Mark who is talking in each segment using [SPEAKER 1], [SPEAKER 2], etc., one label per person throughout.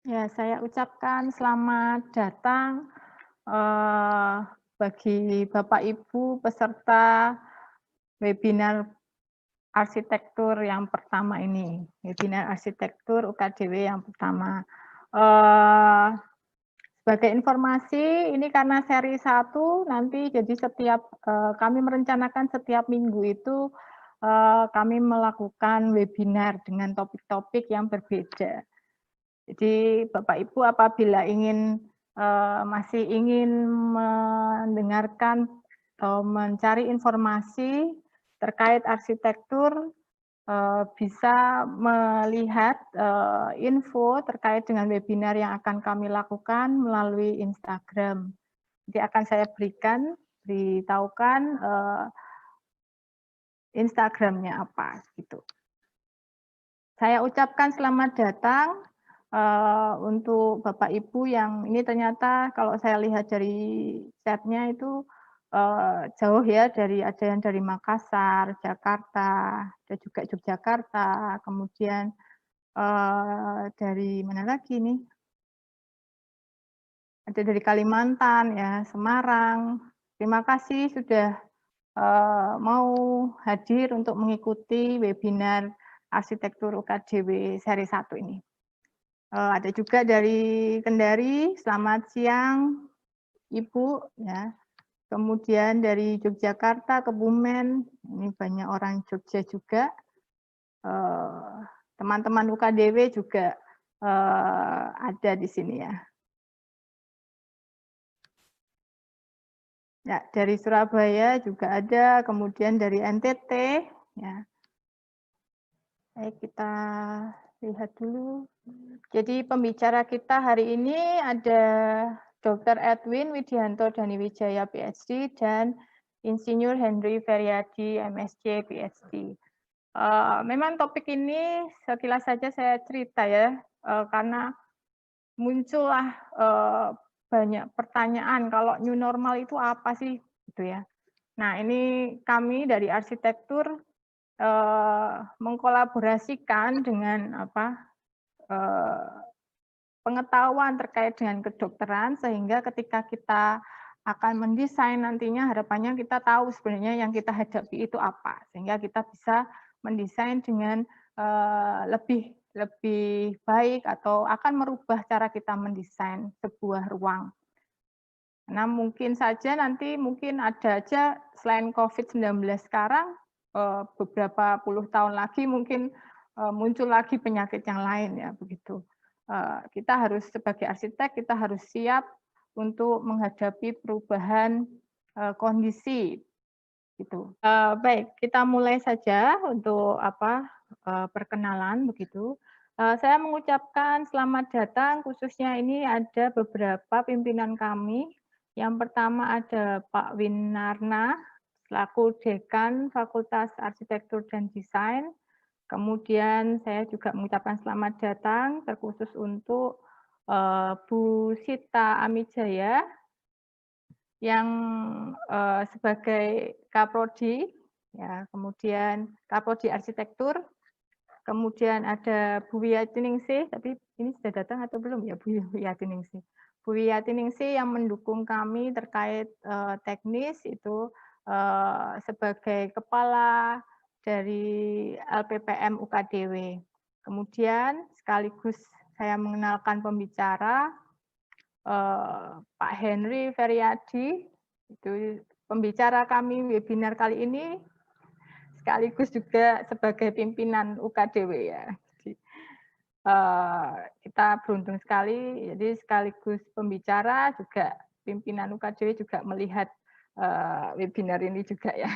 [SPEAKER 1] Ya, saya ucapkan selamat datang eh, bagi Bapak Ibu peserta webinar arsitektur yang pertama ini, webinar arsitektur UKDW yang pertama. Eh, Sebagai informasi, ini karena seri 1 nanti jadi setiap kami merencanakan setiap minggu itu kami melakukan webinar dengan topik-topik yang berbeda. Jadi Bapak Ibu apabila masih ingin mendengarkan atau mencari informasi terkait arsitektur, bisa melihat, info terkait dengan webinar yang akan kami lakukan melalui Instagram. Jadi akan saya beritahukan, Instagram-nya apa, gitu. Saya ucapkan selamat datang untuk Bapak Ibu yang ini ternyata kalau saya lihat dari chat-nya itu jauh ya, ada yang dari Makassar, Jakarta, ada juga Yogyakarta, kemudian dari mana lagi nih? Ada dari Kalimantan ya, Semarang. Terima kasih sudah mau hadir untuk mengikuti webinar arsitektur UKDW seri 1 ini. Ada juga dari Kendari, selamat siang Ibu, ya. Kemudian dari Yogyakarta, Kebumen, ini banyak orang Jogja juga. Teman-teman UKDW juga ada di sini ya. Ya, dari Surabaya juga ada, kemudian dari NTT, ya. Baik, kita lihat dulu. Jadi pembicara kita hari ini ada Dr. Edwin Widianto Daniwijaya PhD dan Insinyur Henry Feryadi MSc PhD. Memang topik ini sekilas saja saya cerita ya, karena muncullah banyak pertanyaan kalau new normal itu apa sih, gitu ya. Nah, ini kami dari arsitektur mengkolaborasikan dengan pengetahuan terkait dengan kedokteran sehingga ketika kita akan mendesain nantinya harapannya kita tahu sebenarnya yang kita hadapi itu apa, sehingga kita bisa mendesain dengan lebih lebih baik atau akan merubah cara kita mendesain sebuah ruang. Nah, mungkin saja nanti mungkin ada aja selain COVID-19 sekarang, beberapa puluh tahun lagi mungkin muncul lagi penyakit yang lain ya, begitu. Kita harus sebagai arsitek, kita harus siap untuk menghadapi perubahan kondisi, gitu. Baik, kita mulai saja untuk perkenalan begitu. Saya mengucapkan selamat datang, khususnya ini ada beberapa pimpinan kami. Yang pertama ada Pak Winarna, selaku Dekan Fakultas Arsitektur dan Desain. Kemudian saya juga mengucapkan selamat datang terkhusus untuk Bu Sita Amijaya yang sebagai Kaprodi, ya, kemudian Kaprodi Arsitektur, kemudian ada Bu Wiyatiningsih, tapi ini sudah datang atau belum ya Bu Wiyatiningsih? Bu Wiyatiningsih yang mendukung kami terkait teknis itu sebagai kepala dari LPPM UKDW. Kemudian sekaligus saya mengenalkan pembicara Pak Henry Feryadi, itu pembicara kami webinar kali ini, sekaligus juga sebagai pimpinan UKDW ya. Jadi, kita beruntung sekali, jadi sekaligus pembicara juga pimpinan UKDW juga melihat webinar ini juga ya.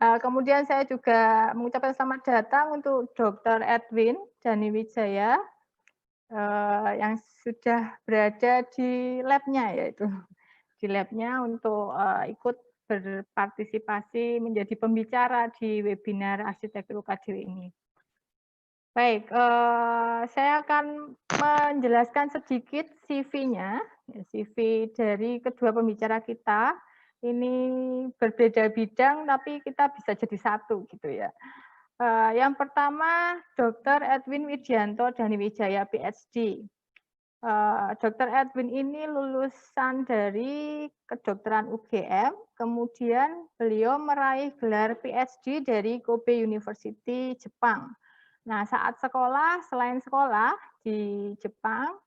[SPEAKER 1] Kemudian saya juga mengucapkan selamat datang untuk Dr. Edwin Daniwijaya yang sudah berada di lab-nya yaitu di lab-nya untuk ikut berpartisipasi menjadi pembicara di webinar arsitektur UKDW ini. Baik, saya akan menjelaskan sedikit CV-nya, CV dari kedua pembicara kita. Ini berbeda bidang tapi kita bisa jadi satu gitu ya. Yang pertama Dr. Edwin Widianto Daniwijaya PhD. Dr. Edwin ini lulusan dari kedokteran UGM, kemudian beliau meraih gelar PhD dari Kobe University, Jepang. Nah, saat sekolah, selain sekolah di Jepang,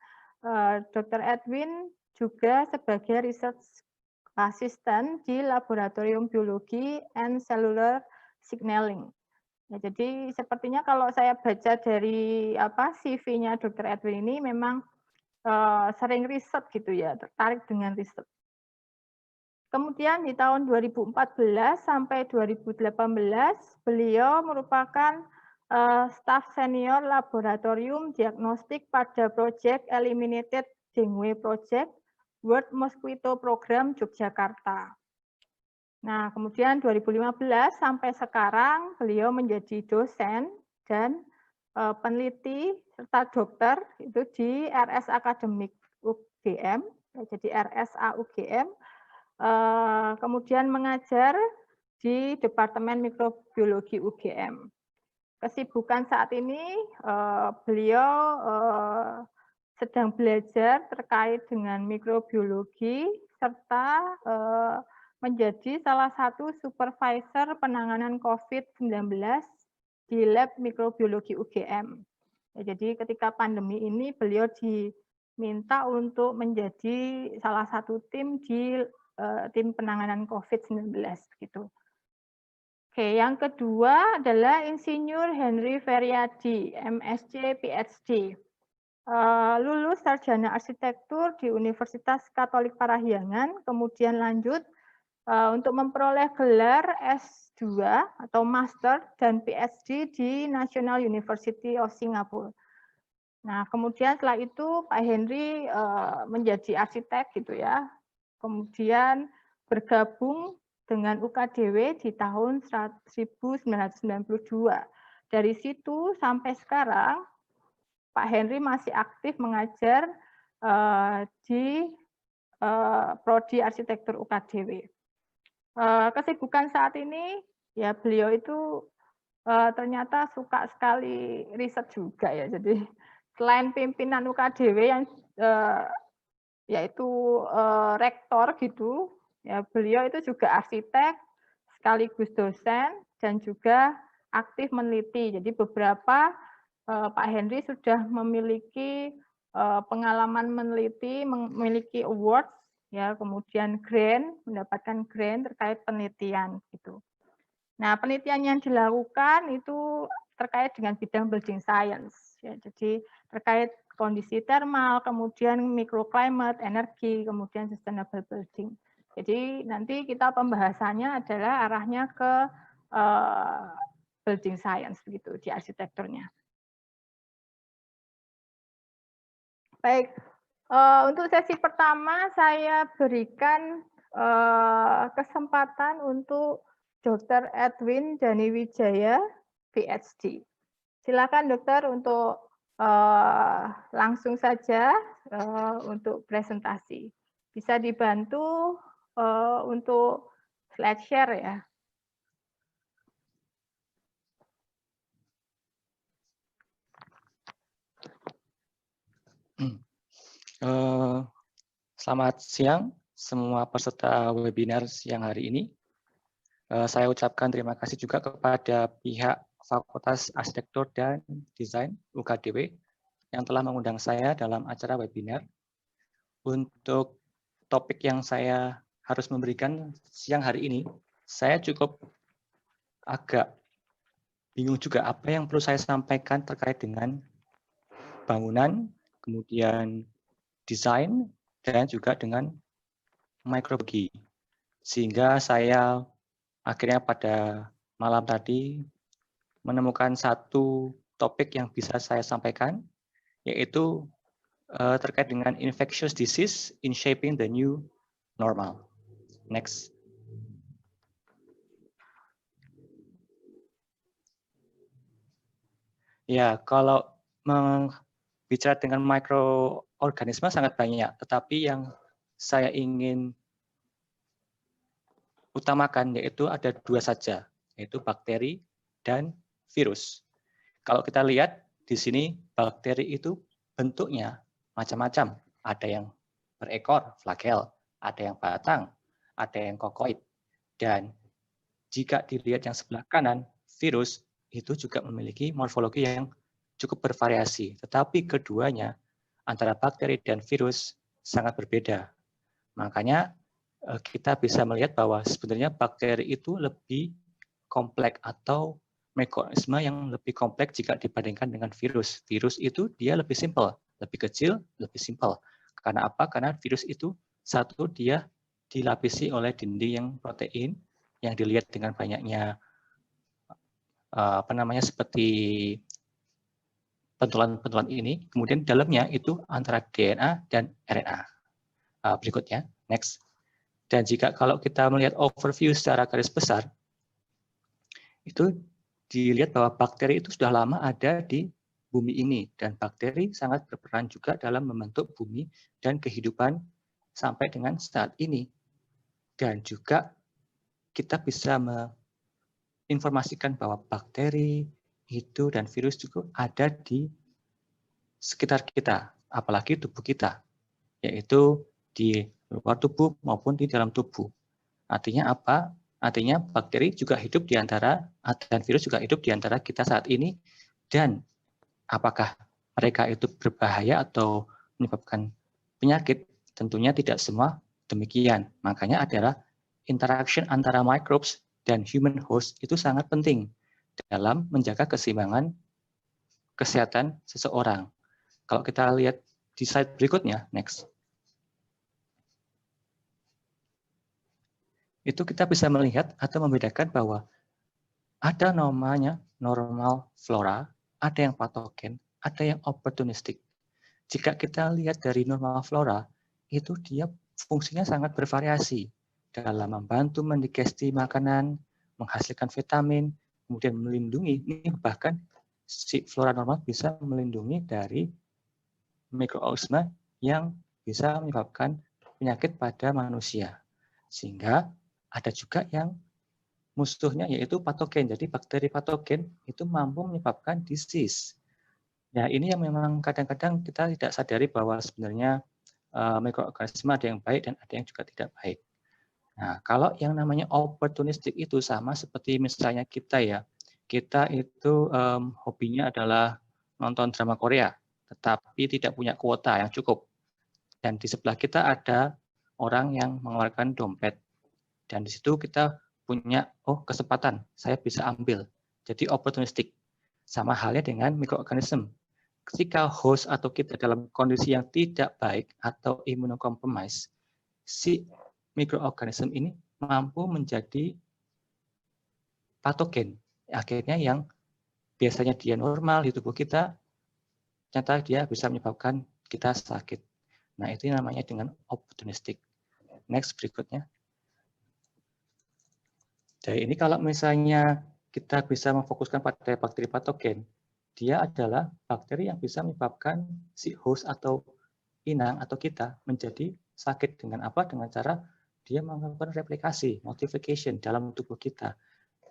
[SPEAKER 1] Dr. Edwin juga sebagai research assistant di Laboratorium Biologi and Cellular Signaling. Ya, jadi sepertinya kalau saya baca dari CV-nya Dr. Edwin ini memang sering riset gitu ya, tertarik dengan riset. Kemudian di tahun 2014 sampai 2018 beliau merupakan staf senior laboratorium diagnostik pada proyek Eliminated Dengue Project World Mosquito Program Yogyakarta. Nah, kemudian 2015 sampai sekarang beliau menjadi dosen dan peneliti serta dokter itu di RS Akademik UGM, jadi RSA UGM, kemudian mengajar di Departemen Mikrobiologi UGM. Kesibukan saat ini beliau sedang belajar terkait dengan mikrobiologi serta menjadi salah satu supervisor penanganan COVID-19 di lab mikrobiologi UGM. Ya, jadi ketika pandemi ini beliau diminta untuk menjadi salah satu tim di tim penanganan COVID-19 gitu. Oke, yang kedua adalah Insinyur Henry Feryadi, MSc PhD. Lulus sarjana arsitektur di Universitas Katolik Parahyangan, kemudian lanjut untuk memperoleh gelar S2 atau Master dan PhD di National University of Singapore. Nah, kemudian setelah itu Pak Henry menjadi arsitek gitu ya. Kemudian bergabung dengan UKDW di tahun 1992. Dari situ sampai sekarang Pak Henry masih aktif mengajar di Prodi Arsitektur UKDW. Kesibukan saat ini ya beliau itu ternyata suka sekali riset juga ya. Jadi selain pimpinan UKDW yang yaitu rektor gitu, ya beliau itu juga arsitek sekaligus dosen dan juga aktif meneliti. Jadi beberapa Pak Henry sudah memiliki pengalaman meneliti, memiliki award, ya kemudian grant, mendapatkan grant terkait penelitian gitu. Nah, penelitian yang dilakukan itu terkait dengan bidang building science, ya, jadi terkait kondisi thermal, kemudian microclimate, energi, kemudian sustainable building. Jadi nanti kita pembahasannya adalah arahnya ke building science begitu di arsitekturnya. Baik, untuk sesi pertama saya berikan kesempatan untuk Dr. Edwin Daniwijaya, PhD. Silakan dokter untuk langsung saja untuk presentasi. Bisa dibantu untuk slide share ya.
[SPEAKER 2] Selamat siang semua peserta webinar siang hari ini. Saya ucapkan terima kasih juga kepada pihak Fakultas Arsitektur dan Desain UKDW yang telah mengundang saya dalam acara webinar. Untuk topik yang saya harus memberikan siang hari ini, saya cukup agak bingung juga apa yang perlu saya sampaikan terkait dengan bangunan, kemudian desain, dan juga dengan mikrobiologi. Sehingga saya akhirnya pada malam tadi menemukan satu topik yang bisa saya sampaikan, yaitu terkait dengan infectious disease in shaping the new normal. Next. Ya, kalau bicara dengan mikroorganisme sangat banyak, tetapi yang saya ingin utamakan yaitu ada dua saja, yaitu bakteri dan virus. Kalau kita lihat di sini bakteri itu bentuknya macam-macam. Ada yang berekor, flagel, ada yang batang, ada yang kokoid. Dan jika dilihat yang sebelah kanan, virus itu juga memiliki morfologi yang cukup bervariasi. Tetapi keduanya, antara bakteri dan virus, sangat berbeda. Makanya kita bisa melihat bahwa sebenarnya bakteri itu lebih kompleks atau mekanisme yang lebih kompleks jika dibandingkan dengan virus. Virus itu dia lebih simpel, lebih kecil, lebih simpel. Karena apa? Karena virus itu satu dia dilapisi oleh dinding yang protein yang dilihat dengan banyaknya seperti pentulan-pentulan ini. Kemudian dalamnya itu antara DNA dan RNA. Berikutnya, next. Dan jika kalau kita melihat overview secara garis besar, itu dilihat bahwa bakteri itu sudah lama ada di bumi ini, dan bakteri sangat berperan juga dalam membentuk bumi dan kehidupan sampai dengan saat ini. Dan juga kita bisa menginformasikan bahwa bakteri itu dan virus juga ada di sekitar kita, apalagi tubuh kita, yaitu di luar tubuh maupun di dalam tubuh. Artinya apa? Artinya bakteri juga hidup di antara, dan virus juga hidup di antara kita saat ini, dan apakah mereka itu berbahaya atau menyebabkan penyakit? Tentunya tidak semua demikian. Makanya adalah interaction antara microbes dan human host itu sangat penting dalam menjaga keseimbangan kesehatan seseorang. Kalau kita lihat di slide berikutnya, next. Itu kita bisa melihat atau membedakan bahwa ada namanya normal flora, ada yang patogen, ada yang opportunistic. Jika kita lihat dari normal flora, itu dia fungsinya sangat bervariasi dalam membantu mendigesti makanan, menghasilkan vitamin, kemudian melindungi, ini bahkan si flora normal bisa melindungi dari mikroorganisme yang bisa menyebabkan penyakit pada manusia. Sehingga ada juga yang musuhnya yaitu patogen. Jadi bakteri patogen itu mampu menyebabkan disease. Nah, ini yang memang kadang-kadang kita tidak sadari bahwa sebenarnya mikroorganisme ada yang baik dan ada yang juga tidak baik. Nah, kalau yang namanya opportunistic itu sama seperti misalnya kita ya, kita itu hobinya adalah nonton drama Korea, tetapi tidak punya kuota yang cukup. Dan di sebelah kita ada orang yang mengeluarkan dompet. Dan di situ kita punya, kesempatan, saya bisa ambil. Jadi opportunistic. Sama halnya dengan mikroorganisme. Ketika host atau kita dalam kondisi yang tidak baik atau immunocompromised, si mikroorganisme ini mampu menjadi patogen. Akhirnya yang biasanya dia normal di tubuh kita, ternyata dia bisa menyebabkan kita sakit. Nah, itu namanya dengan opportunistic. Next, berikutnya. Jadi ini kalau misalnya kita bisa memfokuskan pada bakteri patogen, dia adalah bakteri yang bisa menyebabkan si host atau inang atau kita menjadi sakit dengan apa? Dengan cara dia melakukan replikasi, multiplication dalam tubuh kita.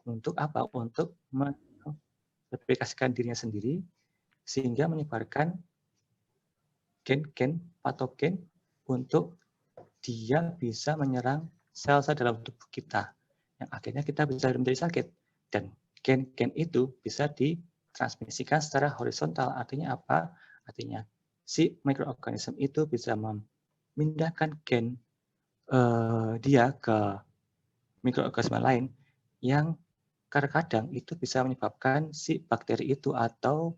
[SPEAKER 2] Untuk apa? Untuk mereplikasikan dirinya sendiri sehingga menyebarkan gen-gen patogen untuk dia bisa menyerang sel-sel dalam tubuh kita. Yang akhirnya kita bisa menjadi sakit. Dan gen-gen itu bisa ditransmisikan secara horizontal. Artinya apa? Artinya si mikroorganisme itu bisa memindahkan gen dia ke mikroorganisme lain yang kadang-kadang itu bisa menyebabkan si bakteri itu atau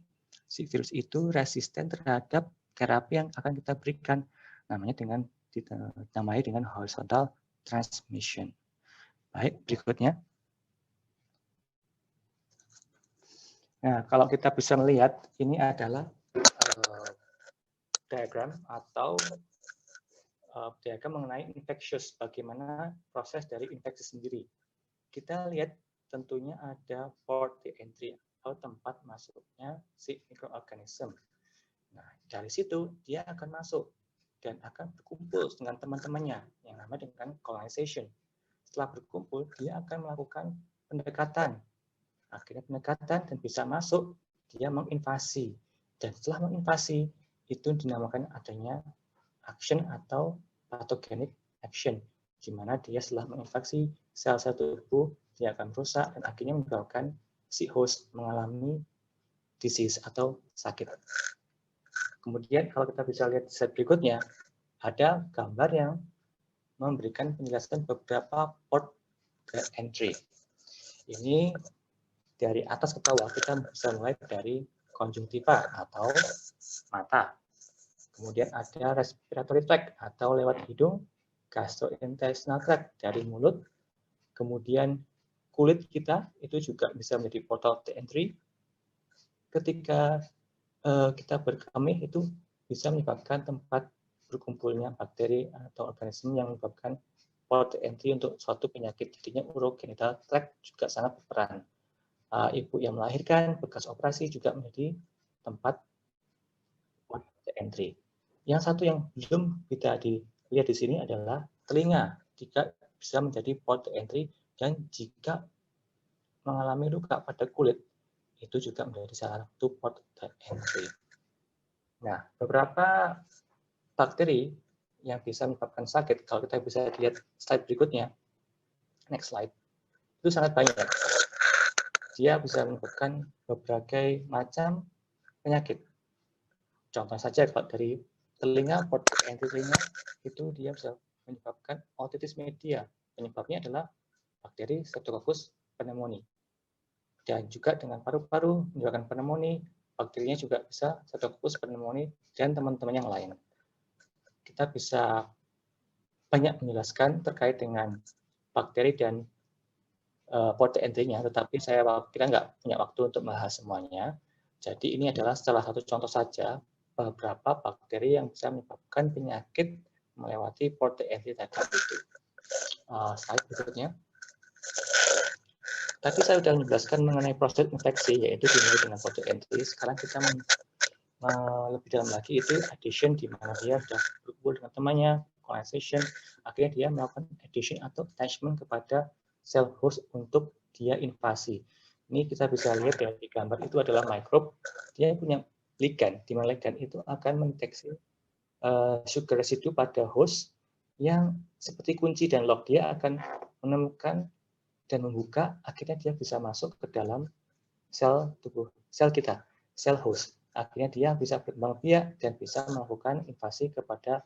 [SPEAKER 2] si virus itu resisten terhadap terapi yang akan kita berikan. Namanya dinamai dengan horizontal transmission. Baik, berikutnya. Nah, kalau kita bisa melihat, ini adalah diagram atau diagram mengenai infectious, bagaimana proses dari infeksi sendiri. Kita lihat tentunya ada port of entry atau tempat masuknya si mikroorganisme. Nah, dari situ dia akan masuk dan akan berkumpul dengan teman-temannya yang namanya dengan colonization. Setelah berkumpul, dia akan melakukan pendekatan. Akhirnya pendekatan dan bisa masuk, dia menginvasi. Dan setelah menginvasi, itu dinamakan adanya action atau pathogenic action, di mana dia setelah menginfeksi sel-sel tubuh, dia akan rusak dan akhirnya menyebabkan si host mengalami disease atau sakit. Kemudian kalau kita bisa lihat slide berikutnya, ada gambar yang memberikan penjelasan beberapa port entry. Ini dari atas ke bawah kita bisa mulai dari konjungtiva atau mata. Kemudian ada respiratory tract atau lewat hidung, gastrointestinal tract dari mulut, kemudian kulit kita itu juga bisa menjadi portal entry. Ketika kita berkemih itu bisa menyebabkan tempat berkumpulnya bakteri atau organisme yang menyebabkan port entry untuk suatu penyakit. Jadinya urogenital tract juga sangat berperan. Ibu yang melahirkan, bekas operasi juga menjadi tempat port entry. Yang satu yang belum kita dilihat di sini adalah telinga, jika bisa menjadi port entry, dan jika mengalami luka pada kulit, itu juga menjadi salah satu port entry. Nah, beberapa bakteri yang bisa menyebabkan sakit, kalau kita bisa lihat slide berikutnya, next slide, itu sangat banyak. Dia bisa menyebabkan berbagai macam penyakit. Contoh saja kalau dari telinga, port entry telinga, itu dia bisa menyebabkan otitis media. Penyebabnya adalah bakteri Streptococcus pneumoniae. Dan juga dengan paru-paru menyebabkan pneumonia, bakterinya juga bisa Streptococcus pneumoniae dan teman-teman yang lain. Kita bisa banyak menjelaskan terkait dengan bakteri dan port entry-nya, tetapi kita nggak punya waktu untuk membahas semuanya. Jadi ini adalah salah satu contoh saja beberapa bakteri yang bisa menyebabkan penyakit melewati port entry tadi itu. Slide berikutnya. Tadi saya sudah menjelaskan mengenai proses infeksi, yaitu dimulai dengan port entry. Sekarang kita lebih dalam lagi itu adhesion, di mana dia sudah berkumpul dengan temannya, colonization, akhirnya dia melakukan adhesion atau attachment kepada sel host untuk dia invasi. Ini kita bisa lihat ya, di gambar itu adalah microbe, dia punya ligand, di mana ligand itu akan mendeteksi sugar residue pada host yang seperti kunci dan lock, dia akan menemukan dan membuka, akhirnya dia bisa masuk ke dalam sel tubuh, sel kita, sel host. Akhirnya dia bisa berkembang biak dan bisa melakukan invasi kepada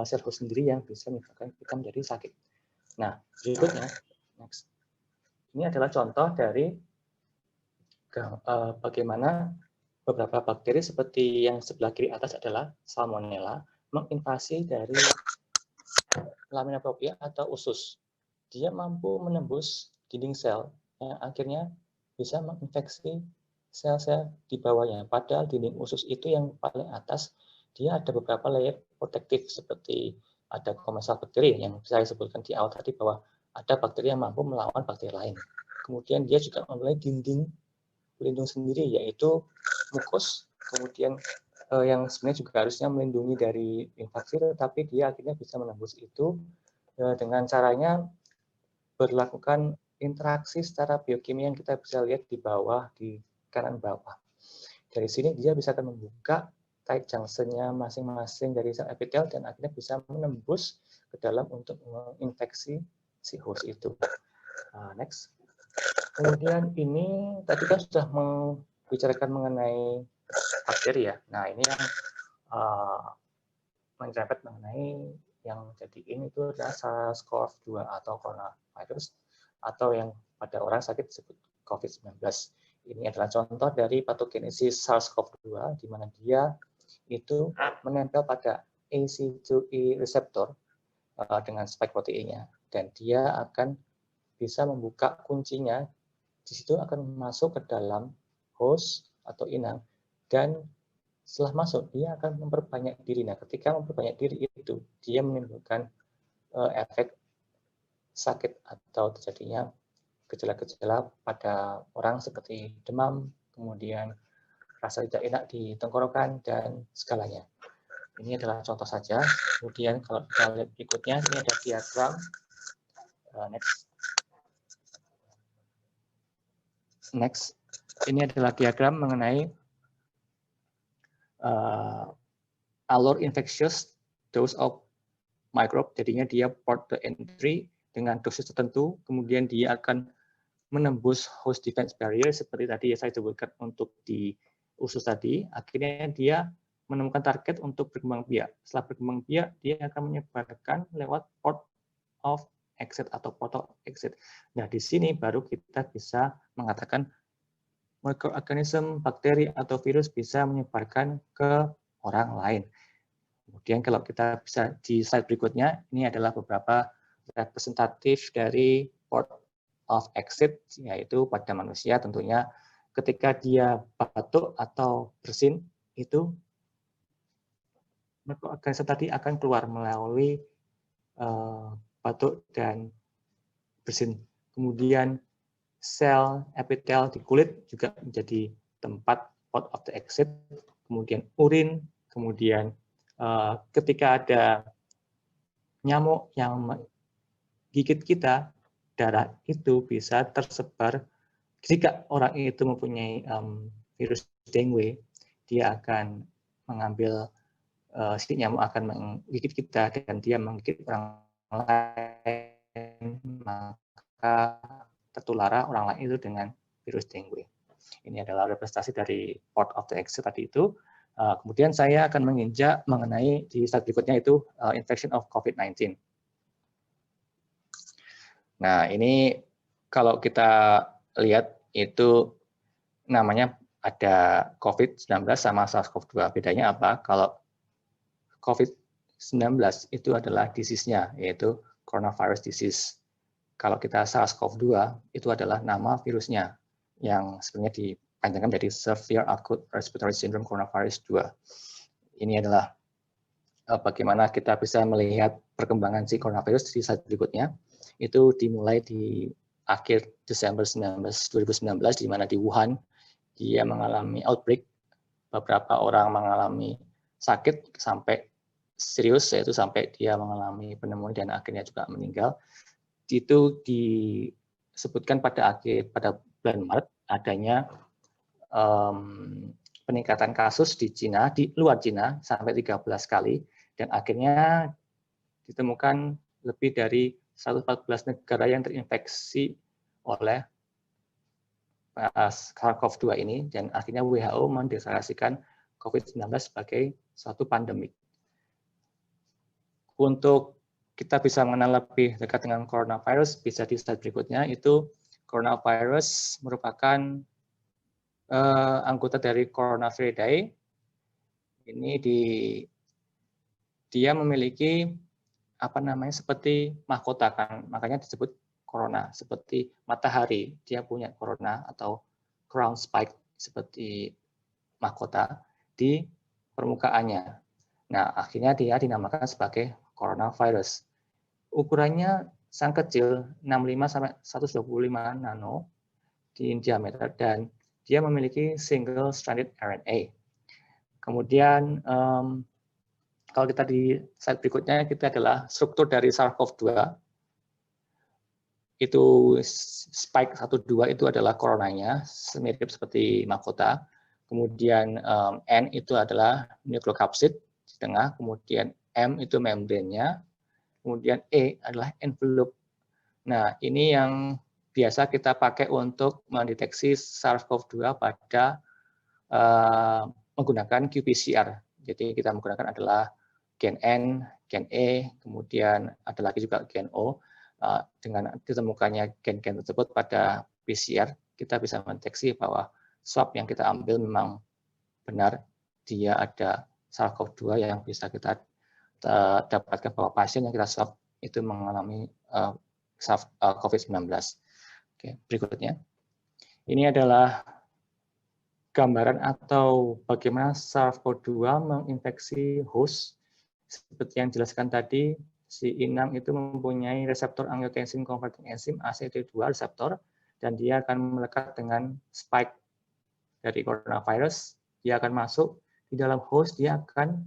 [SPEAKER 2] sel host sendiri yang bisa menyebabkan kita menjadi sakit. Nah, berikutnya, next. Ini adalah contoh dari bagaimana beberapa bakteri seperti yang sebelah kiri atas adalah Salmonella menginvasi dari lamina propria atau usus. Dia mampu menembus dinding sel yang akhirnya bisa menginfeksi sel-sel di bawahnya. Padahal dinding usus itu yang paling atas, dia ada beberapa layer protektif seperti ada komensal bakteri yang saya sebutkan di awal tadi bahwa ada bakteri yang mampu melawan bakteri lain. Kemudian dia juga memiliki dinding pelindung sendiri, yaitu mukus, kemudian yang sebenarnya juga harusnya melindungi dari infeksi, tetapi dia akhirnya bisa menembus itu dengan caranya berlakukan interaksi secara biokimia yang kita bisa lihat di bawah, di kanan bawah. Dari sini dia bisa akan membuka tight junction-nya masing-masing dari sel epitel dan akhirnya bisa menembus ke dalam untuk menginfeksi si host itu. Next. Kemudian ini tadi kan sudah membicarakan mengenai bakteri ya. Nah ini yang menceritakan mengenai yang jadi ini itu adalah SARS-CoV-2 atau coronavirus atau yang pada orang sakit disebut COVID-19. Ini adalah contoh dari patogenesis SARS-CoV-2 di mana dia itu menempel pada ACE2 reseptor dengan spike proteinnya dan dia akan bisa membuka kuncinya, di situ akan masuk ke dalam host atau inang dan setelah masuk dia akan memperbanyak diri. Nah, ketika memperbanyak diri itu dia menimbulkan efek sakit atau terjadinya gejala-gejala pada orang seperti demam, kemudian rasa tidak enak di tenggorokan dan segalanya. Ini adalah contoh saja. Kemudian kalau kita lihat berikutnya, ini ada diagram. Next. Ini adalah diagram mengenai alur infectious dose of microbe, jadinya dia port the entry dengan dosis tertentu, kemudian dia akan menembus host defense barrier seperti tadi yang saya sebutkan untuk di usus tadi, akhirnya dia menemukan target untuk berkembang biak. Setelah berkembang biak, dia akan menyebarkan lewat port of exit atau port of exit. Nah, di sini baru kita bisa mengatakan microorganism, bakteri, atau virus bisa menyebarkan ke orang lain. Kemudian kalau kita bisa di slide berikutnya, ini adalah beberapa representatif dari port of exit, yaitu pada manusia tentunya ketika dia batuk atau bersin, itu mikroorganisme tadi akan keluar melalui batuk dan bersin. Kemudian sel epitel di kulit juga menjadi tempat port of the exit, kemudian urin, kemudian ketika ada nyamuk yang gigit kita, darah itu bisa tersebar. Jika orang itu mempunyai virus dengue, dia akan mengambil, si nyamuk akan menggigit kita dan dia menggigit orang lain, maka tertular orang lain itu dengan virus dengue. Ini adalah representasi dari port of the exit tadi itu. Kemudian saya akan menginjak mengenai di slide berikutnya itu infection of COVID-19. Nah, ini kalau kita lihat itu namanya ada COVID-19 sama SARS-CoV-2. Bedanya apa? Kalau COVID-19 itu adalah disease-nya, yaitu coronavirus disease. Kalau kita SARS-CoV-2 itu adalah nama virusnya yang sebenarnya dipanjangkan menjadi Severe Acute Respiratory Syndrome Coronavirus 2. Ini adalah bagaimana kita bisa melihat perkembangan si coronavirus di slide berikutnya. Itu dimulai di akhir Desember 2019, di mana di Wuhan dia mengalami outbreak, beberapa orang mengalami sakit sampai serius, yaitu sampai dia mengalami pneumonia dan akhirnya juga meninggal. Itu disebutkan pada bulan Maret adanya peningkatan kasus di Cina, di luar Cina sampai 13 kali, dan akhirnya ditemukan lebih dari 114 negara yang terinfeksi oleh SARS-CoV-2 ini, dan akhirnya WHO mendeklarasikan COVID-19 sebagai suatu pandemik. Untuk kita bisa mengenal lebih dekat dengan coronavirus, bisa di slide berikutnya, itu coronavirus merupakan anggota dari Coronaviridae. Ini dia memiliki seperti mahkota, kan, makanya disebut corona, seperti matahari, dia punya corona atau crown spike seperti mahkota di permukaannya. Nah, akhirnya dia dinamakan sebagai coronavirus. Ukurannya sangat kecil, 65 sampai 125 nano di diameter, dan dia memiliki single stranded RNA. Kemudian kalau kita di slide berikutnya, kita adalah struktur dari SARS-CoV-2. Itu spike 1-2 itu adalah coronanya, mirip seperti mahkota. Kemudian N itu adalah nucleocapsid di tengah, kemudian M itu membrannya, kemudian E adalah envelope. Nah, ini yang biasa kita pakai untuk mendeteksi SARS-CoV-2 pada menggunakan qPCR. Jadi kita menggunakan adalah gen N, gen E, kemudian ada lagi juga gen O. Dengan ditemukannya gen-gen tersebut pada PCR, kita bisa mendeteksi bahwa swab yang kita ambil memang benar dia ada SARS-CoV-2 yang bisa kita dapatkan bahwa pasien yang kita swab itu mengalami COVID-19. Oke, berikutnya. Ini adalah gambaran atau bagaimana SARS-CoV-2 menginfeksi host. Seperti yang dijelaskan tadi, si inang itu mempunyai reseptor angiotensin converting enzyme ACT2 reseptor, dan dia akan melekat dengan spike dari coronavirus. Dia akan masuk di dalam host, dia akan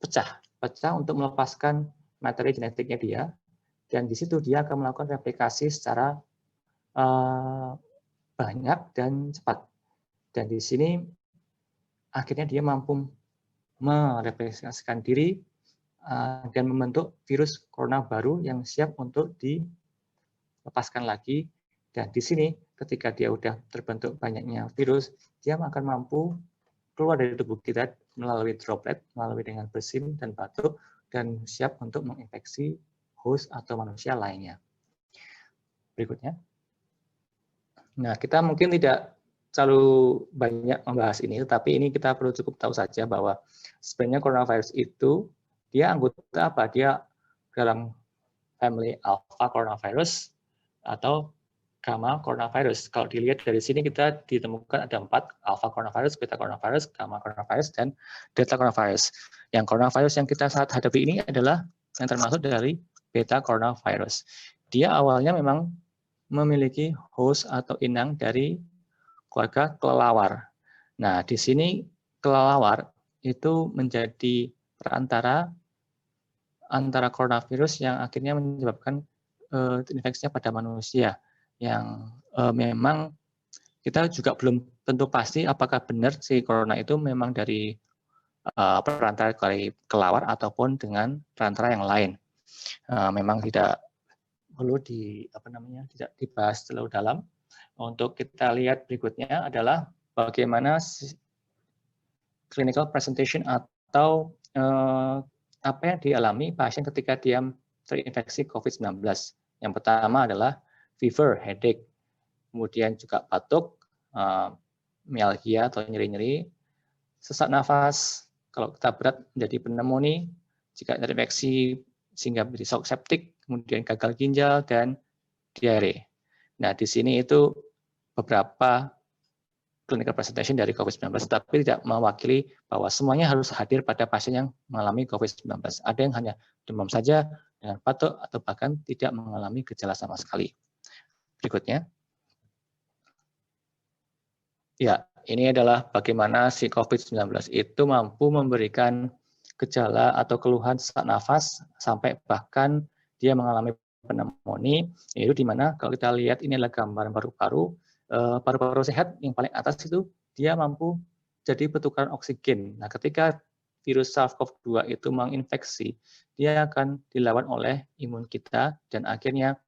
[SPEAKER 2] pecah untuk melepaskan materi genetiknya dia, dan di situ dia akan melakukan replikasi secara banyak dan cepat. Dan di sini akhirnya dia mampu mereplikasikan diri dan membentuk virus corona baru yang siap untuk dilepaskan lagi. Dan di sini ketika dia udah terbentuk banyaknya virus, dia akan mampu keluar dari tubuh kita melalui droplet, melalui dengan bersin dan batuk, dan siap untuk menginfeksi host atau manusia lainnya. Berikutnya. Nah, kita mungkin tidak terlalu banyak membahas ini, tetapi ini kita perlu cukup tahu saja bahwa sebenarnya coronavirus itu dia anggota apa? Dia dalam family alpha coronavirus atau gamma coronavirus. Kalau dilihat dari sini kita ditemukan ada 4, alpha coronavirus, beta coronavirus, gamma coronavirus, dan delta coronavirus. Yang coronavirus yang kita saat hadapi ini adalah yang termasuk dari beta coronavirus. Dia awalnya memang memiliki host atau inang dari keluarga kelelawar. Nah, di sini kelelawar itu menjadi perantara antara coronavirus yang akhirnya menyebabkan infeksinya pada manusia, yang memang kita juga belum tentu pasti apakah benar si corona itu memang dari perantara dari kelelawar ataupun dengan perantara yang lain. Memang tidak perlu tidak dibahas terlalu dalam. Untuk kita lihat berikutnya adalah bagaimana clinical presentation atau apa yang dialami pasien ketika dia terinfeksi COVID-19. Yang pertama adalah fever, headache, kemudian juga batuk, myalgia atau nyeri-nyeri, sesak nafas, kalau kita berat menjadi pneumonia, jika terinfeksi sehingga menjadi shock septic, kemudian gagal ginjal, dan diare. Nah, di sini itu beberapa clinical presentation dari COVID-19, tapi tidak mewakili bahwa semuanya harus hadir pada pasien yang mengalami COVID-19. Ada yang hanya demam saja dengan batuk atau bahkan tidak mengalami gejala sama sekali. Berikutnya. Ya, ini adalah bagaimana si COVID-19 itu mampu memberikan gejala atau keluhan sesak nafas sampai bahkan dia mengalami pneumonia, yaitu di mana kalau kita lihat ini adalah gambaran paru-paru, paru-paru sehat yang paling atas itu dia mampu jadi pertukaran oksigen. Nah, ketika virus SARS-CoV-2 itu menginfeksi, dia akan dilawan oleh imun kita dan akhirnya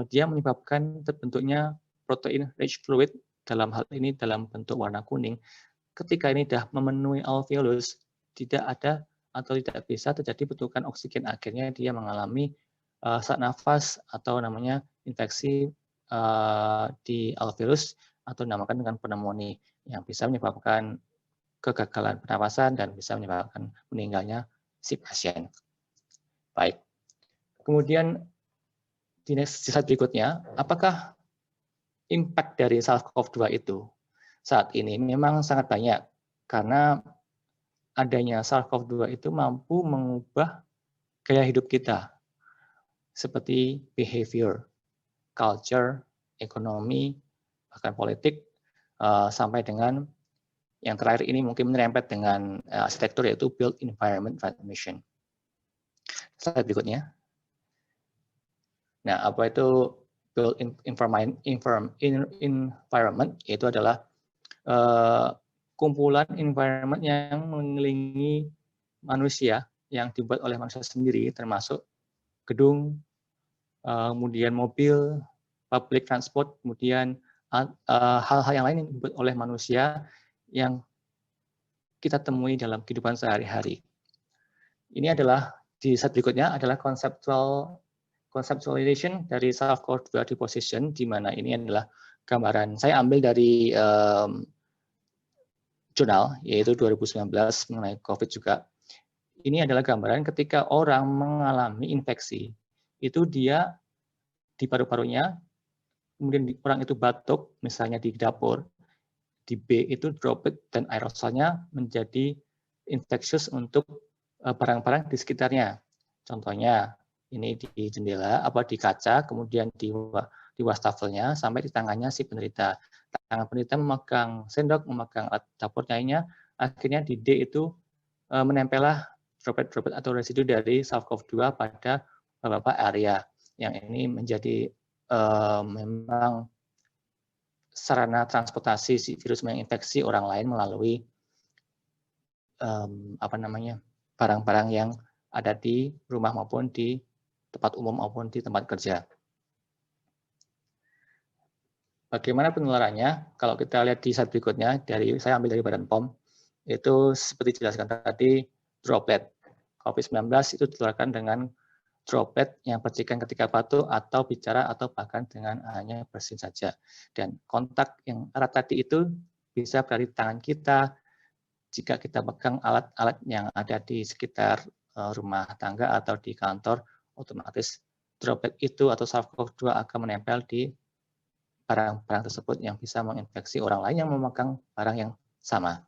[SPEAKER 2] dia menyebabkan terbentuknya protein rich fluid, dalam hal ini dalam bentuk warna kuning. Ketika ini sudah memenuhi alveolus, tidak ada atau tidak bisa terjadi pertukaran oksigen, akhirnya dia mengalami sesak nafas atau namanya infeksi di alveolus atau dinamakan dengan pneumonia yang bisa menyebabkan kegagalan pernapasan dan bisa menyebabkan meninggalnya si pasien. Baik. Kemudian di slide berikutnya, apakah impact dari SARS-CoV-2 itu saat ini memang sangat banyak karena adanya SARS-CoV-2 itu mampu mengubah gaya hidup kita seperti behavior, culture, ekonomi, bahkan politik, sampai dengan yang terakhir ini mungkin menyerempet dengan arsitektur yaitu built environment transmission. Slide berikutnya. Nah, apa itu built environment? Itu adalah kumpulan environment yang mengelilingi manusia yang dibuat oleh manusia sendiri, termasuk gedung, kemudian mobil, public transport, kemudian hal-hal yang lain yang dibuat oleh manusia yang kita temui dalam kehidupan sehari-hari. Ini adalah di slide berikutnya adalah conceptualization dari SARS-CoV-2 deposition, di mana ini adalah gambaran. Saya ambil dari jurnal, yaitu 2019 mengenai COVID juga. Ini adalah gambaran ketika orang mengalami infeksi, itu dia di paru-parunya, kemudian orang itu batuk, misalnya di dapur, di B itu droplet dan aerosolnya menjadi infectious untuk barang-barang di sekitarnya. Contohnya, ini di jendela, di kaca, kemudian di wastafelnya, sampai di tangannya si penderita. Tangan penderita memegang sendok, memegang alat dapur lainnya, akhirnya di D itu menempellah droplet-droplet atau residu dari SARS-CoV-2 pada beberapa area. Yang ini menjadi memang sarana transportasi si virus menginfeksi orang lain melalui barang-barang yang ada di rumah maupun di tempat umum maupun di tempat kerja. Bagaimana penularannya? Kalau kita lihat di slide berikutnya, saya ambil dari Badan POM, itu seperti dijelaskan tadi, droplet. COVID-19 itu ditularkan dengan droplet yang percikan ketika batuk atau bicara atau bahkan dengan hanya bersin saja. Dan kontak yang erat tadi itu bisa berada di tangan kita jika kita pegang alat-alat yang ada di sekitar rumah tangga atau di kantor, otomatis droplet itu atau SARS-CoV-2 akan menempel di barang-barang tersebut yang bisa menginfeksi orang lain yang memegang barang yang sama.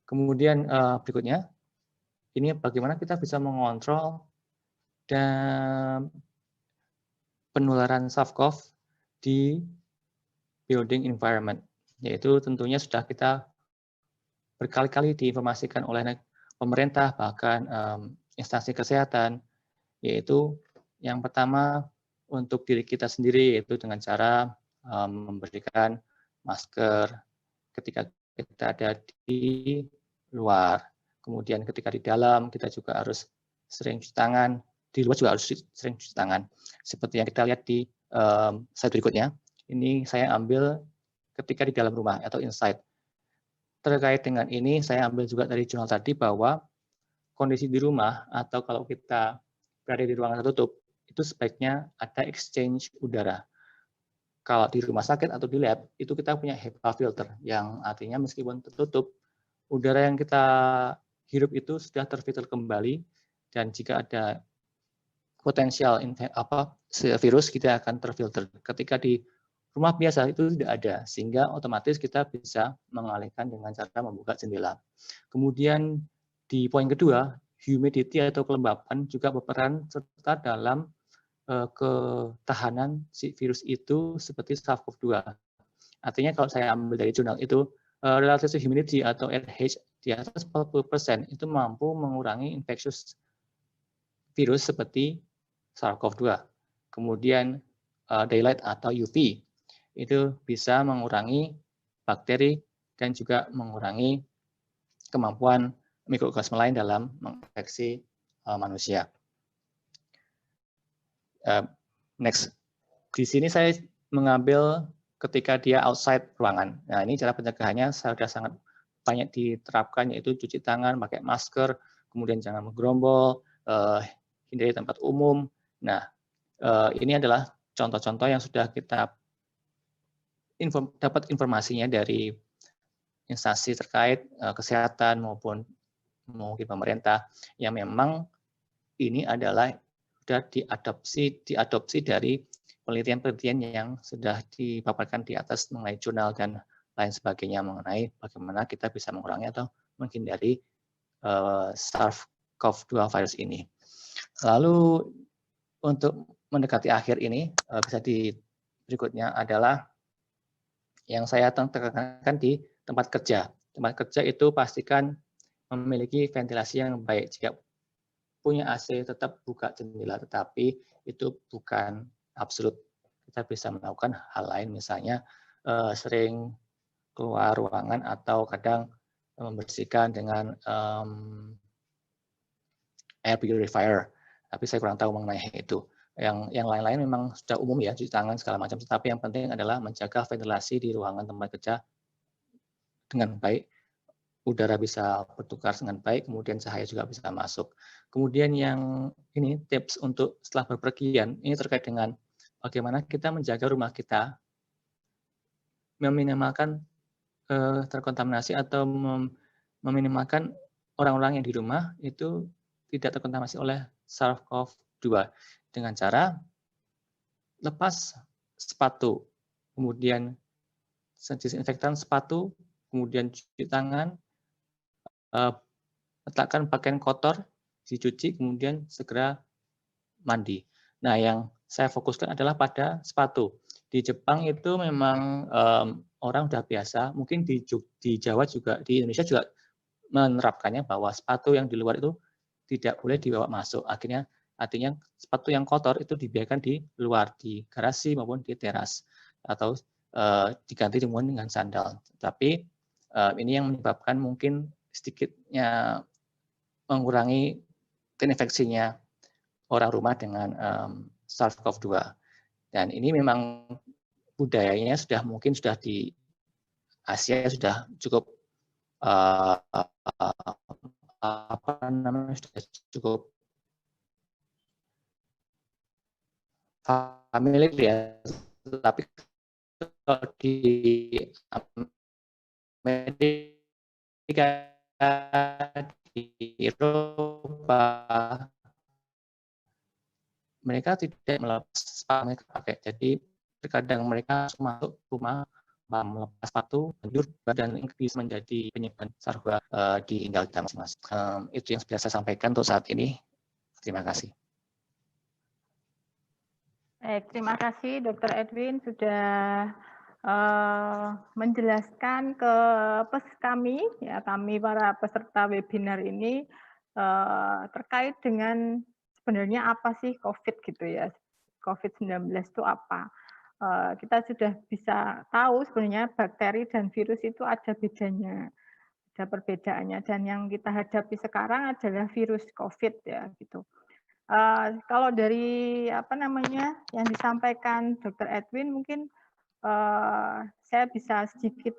[SPEAKER 2] Kemudian berikutnya, ini bagaimana kita bisa mengontrol dan penularan SARS-CoV di building environment, yaitu tentunya sudah kita berkali-kali diinformasikan oleh pemerintah, bahkan instansi kesehatan, yaitu yang pertama untuk diri kita sendiri, yaitu dengan cara memberikan masker ketika kita ada di luar. Kemudian ketika di dalam, kita juga harus sering cuci tangan. Di luar juga harus sering cuci tangan. Seperti yang kita lihat di slide berikutnya, ini saya ambil ketika di dalam rumah atau inside. Terkait dengan ini, saya ambil juga dari jurnal tadi bahwa kondisi di rumah atau kalau kita berada di ruangan tertutup, itu sebaiknya ada exchange udara. Kalau di rumah sakit atau di lab, itu kita punya HEPA filter, yang artinya meskipun tertutup, udara yang kita hirup itu sudah terfilter kembali, dan jika ada potensial virus, kita akan terfilter. Ketika di rumah biasa itu tidak ada, sehingga otomatis kita bisa mengalihkan dengan cara membuka jendela. Kemudian di poin kedua, humidity atau kelembapan juga berperan serta dalam ketahanan si virus itu seperti SARS-CoV-2. Artinya kalau saya ambil dari jurnal itu, relative humidity atau RH di atas 40% itu mampu mengurangi infeksius virus seperti SARS-CoV-2. Kemudian daylight atau UV itu bisa mengurangi bakteri dan juga mengurangi kemampuan mikroorganisme lain dalam menginfeksi manusia. Next, di sini saya mengambil ketika dia outside ruangan. Nah, ini cara pencegahannya sudah sangat banyak diterapkan, yaitu cuci tangan, pakai masker, kemudian jangan menggerombol, hindari tempat umum. Nah, ini adalah contoh-contoh yang sudah kita dapat informasinya dari instansi terkait kesehatan maupun mungkin pemerintah, yang memang ini adalah sudah diadopsi dari penelitian-penelitian yang sudah dipaparkan di atas mengenai jurnal dan lain sebagainya mengenai bagaimana kita bisa mengurangi atau menghindari SARS-CoV-2 virus ini. Lalu untuk mendekati akhir ini, bisa di berikutnya adalah yang saya tekankan di tempat kerja. Tempat kerja itu pastikan memiliki ventilasi yang baik. Jika punya AC, tetap buka jendela, tetapi itu bukan absolut. Kita bisa melakukan hal lain, misalnya sering keluar ruangan atau kadang membersihkan dengan air purifier. Tapi saya kurang tahu mengenai itu. Yang lain-lain memang sudah umum ya, cuci tangan segala macam. Tetapi yang penting adalah menjaga ventilasi di ruangan tempat kerja dengan baik, udara bisa bertukar dengan baik, kemudian cahaya juga bisa masuk. Kemudian yang ini tips untuk setelah berpergian, ini terkait dengan bagaimana kita menjaga rumah kita, meminimalkan terkontaminasi atau meminimalkan orang-orang yang di rumah itu tidak terkontaminasi oleh SARS-CoV-2 dengan cara lepas sepatu, kemudian disinfektan sepatu, kemudian cuci tangan, letakkan pakaian kotor, dicuci, kemudian segera mandi. Nah, yang saya fokuskan adalah pada sepatu. Di Jepang itu memang orang sudah biasa, mungkin di Jawa juga, di Indonesia juga menerapkannya bahwa sepatu yang di luar itu tidak boleh dibawa masuk. Artinya sepatu yang kotor itu dibiarkan di luar, di garasi maupun di teras, atau diganti dengan sandal. Tapi ini yang menyebabkan mungkin sedikitnya mengurangi terinfeksinya orang rumah dengan SARS-CoV-2. Dan ini memang budayanya mungkin sudah di Asia sudah cukup sudah cukup familiar ya, tapi kalau di Amerika, di Eropa, mereka tidak melepas sepatu mereka pakai. Jadi terkadang mereka masuk rumah melepas sepatu, banjur dan bisa menjadi penyebaran SARS di tinggal kita masing-masing. Itu yang bisa saya sampaikan untuk saat ini. Terima kasih.
[SPEAKER 1] Terima kasih Dr. Edwin sudah menjelaskan ke kami, ya kami para peserta webinar ini terkait dengan sebenarnya apa sih COVID gitu ya, COVID-19 itu apa. Kita sudah bisa tahu sebenarnya bakteri dan virus itu ada bedanya, ada perbedaannya, dan yang kita hadapi sekarang adalah virus COVID ya gitu. Kalau dari yang disampaikan Dr. Edwin mungkin saya bisa sedikit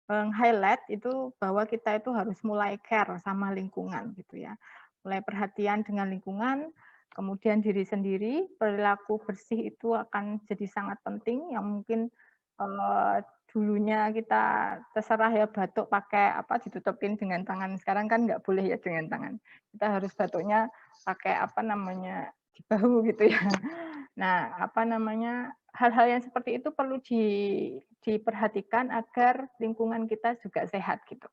[SPEAKER 1] highlight itu bahwa kita itu harus mulai care sama lingkungan gitu ya, mulai perhatian dengan lingkungan, kemudian diri sendiri, perilaku bersih itu akan jadi sangat penting yang mungkin dulunya kita terserah ya batuk pakai ditutupin dengan tangan, sekarang kan nggak boleh ya dengan tangan, kita harus batuknya pakai di bahu gitu ya. Nah hal-hal yang seperti itu perlu diperhatikan agar lingkungan kita juga sehat gitu.